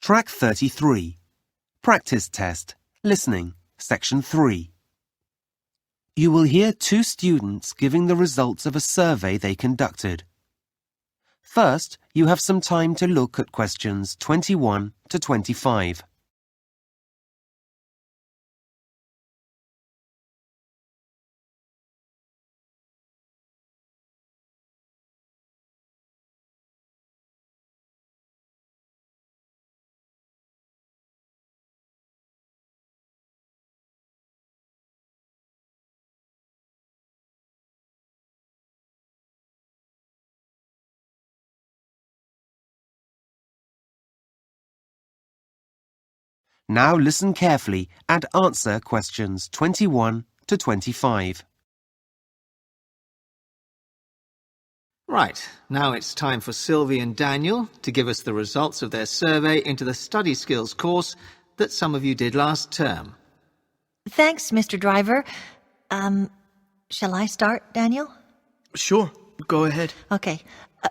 Track 33. Practice Test. Listening. Section 3. You will hear two students giving the results of a survey they conducted. First, you have some time to look at questions 21 to 25. Now listen carefully and answer questions 21 to 25. Right, now it's time for Sylvie and Daniel to give us the results of their survey into the study skills course that some of you did last term. Thanks, Mr. Driver. Shall I start, Daniel? Sure, go ahead. Okay.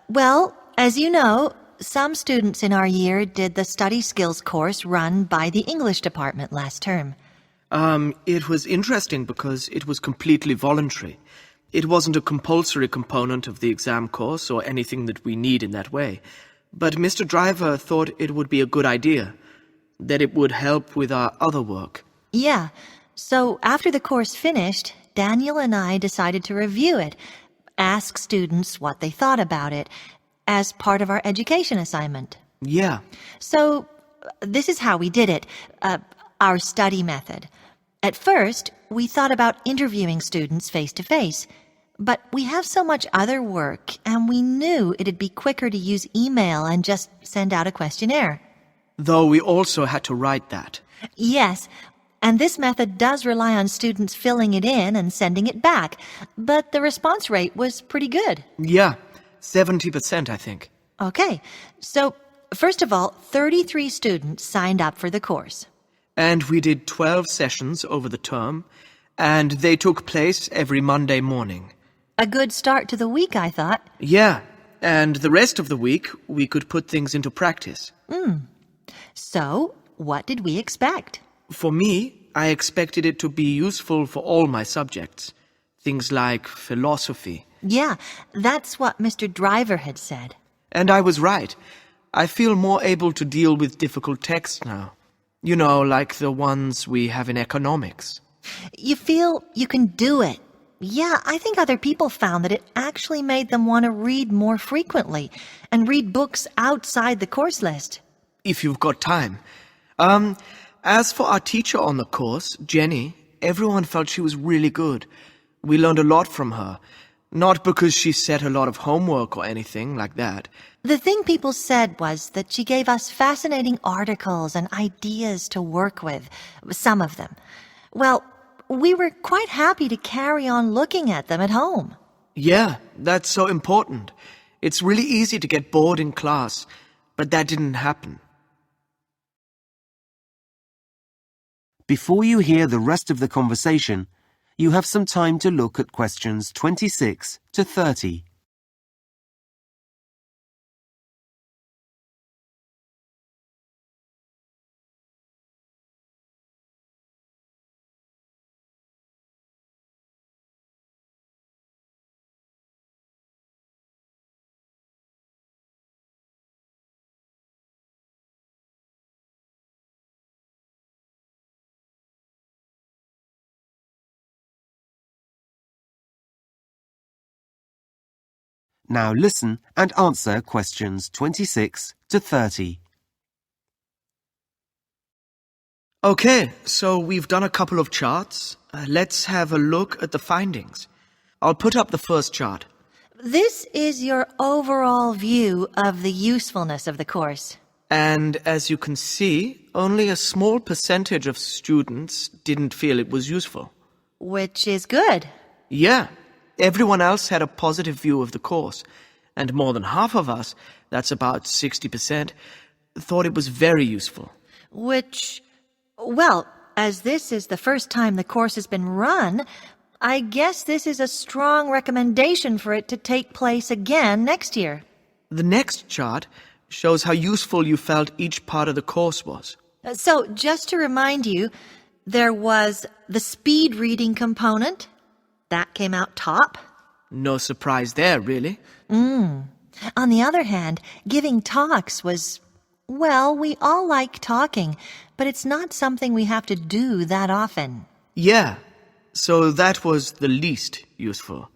Well, as you know, some students in our year did the study skills course run by the English department last term. It was interesting because it was completely voluntary. It wasn't a compulsory component of the exam course or anything that we need in that way. But Mr. Driver thought it would be a good idea, that it would help with our other work. Yeah. So after the course finished, Daniel and I decided to review it, ask students what they thought about it, as part of our education assignment. Yeah. So this is how we did it, our study method. At first, we thought about interviewing students face-to-face, but we have so much other work, and we knew it'd be quicker to use email and just send out a questionnaire. Though we also had to write that. Yes, and this method does rely on students filling it in and sending it back, but the response rate was pretty good. Yeah, 70%, I think. Okay, so first of all, 33 students signed up for the course. And we did 12 sessions over the term, and they took place every Monday morning. A good start to the week, I thought. Yeah, and the rest of the week we could put things into practice. So, what did we expect? For me, I expected it to be useful for all my subjects. Things like philosophy. Yeah, that's what Mr. Driver had said. And I was right. I feel more able to deal with difficult texts now. You know, like the ones we have in economics. You feel you can do it. Yeah, I think other people found that it actually made them want to read more frequently and read books outside the course list. If you've got time. As for our teacher on the course, Jenny, everyone felt she was really good. We learned a lot from her. Not because she set a lot of homework or anything like that. The thing people said was that she gave us fascinating articles and ideas to work with, some of them. Well, we were quite happy to carry on looking at them at home. Yeah, that's so important. It's really easy to get bored in class, but that didn't happen. Before you hear the rest of the conversation, you have some time to look at questions 26 to 30. Now listen and answer questions 26 to 30. Okay, so we've done a couple of charts. Let's have a look at the findings. I'll put up the first chart. This is your overall view of the usefulness of the course. And as you can see, only a small percentage of students didn't feel it was useful. Which is good. Yeah, everyone else had a positive view of the course. And more than half of us, that's about 60%, thought it was very useful. Which, well, as this is the first time the course has been run, I guess this is a strong recommendation for it to take place again next year. The next chart Shows how useful you felt each part of the course was. So, just to remind you, there was the speed reading component. That came out top. No surprise there, really. On the other hand, giving talks was, well, we all like talking, but it's not something we have to do that often. Yeah, so that was the least useful.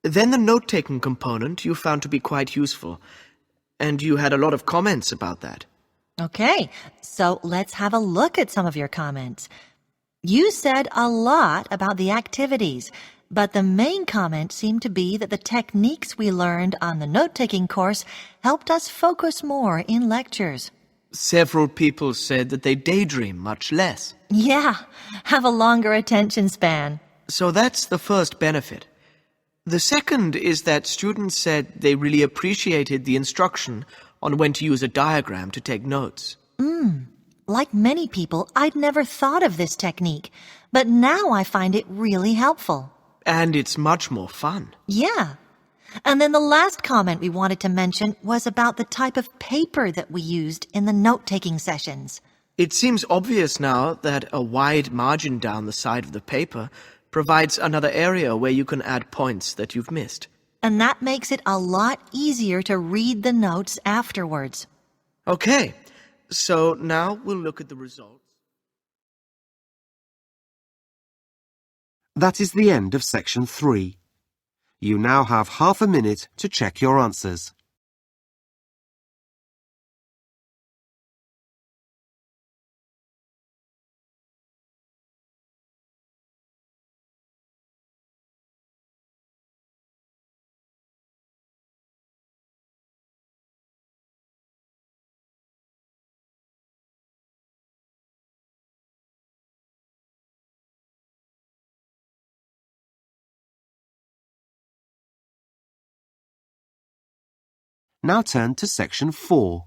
Then the note-taking component you found to be quite useful, and you had a lot of comments about that. Okay, so let's have a look at some of your comments. You said a lot about the activities, but the main comment seemed to be that the techniques we learned on the note-taking course helped us focus more in lectures. Several people said that they daydream much less. Yeah, have a longer attention span. So that's the first benefit. The second is that students said they really appreciated the instruction on when to use a diagram to take notes. Like many people, I'd never thought of this technique, but now I find it really helpful. And it's much more fun. Yeah. And then the last comment we wanted to mention was about the type of paper that we used in the note-taking sessions. It seems obvious now that a wide margin down the side of the paper provides another area where you can add points that you've missed. And that makes it a lot easier to read the notes afterwards. Okay, so now we'll look at the results. That is the end of section 3. You now have half a minute to check your answers. Now turn to section 4.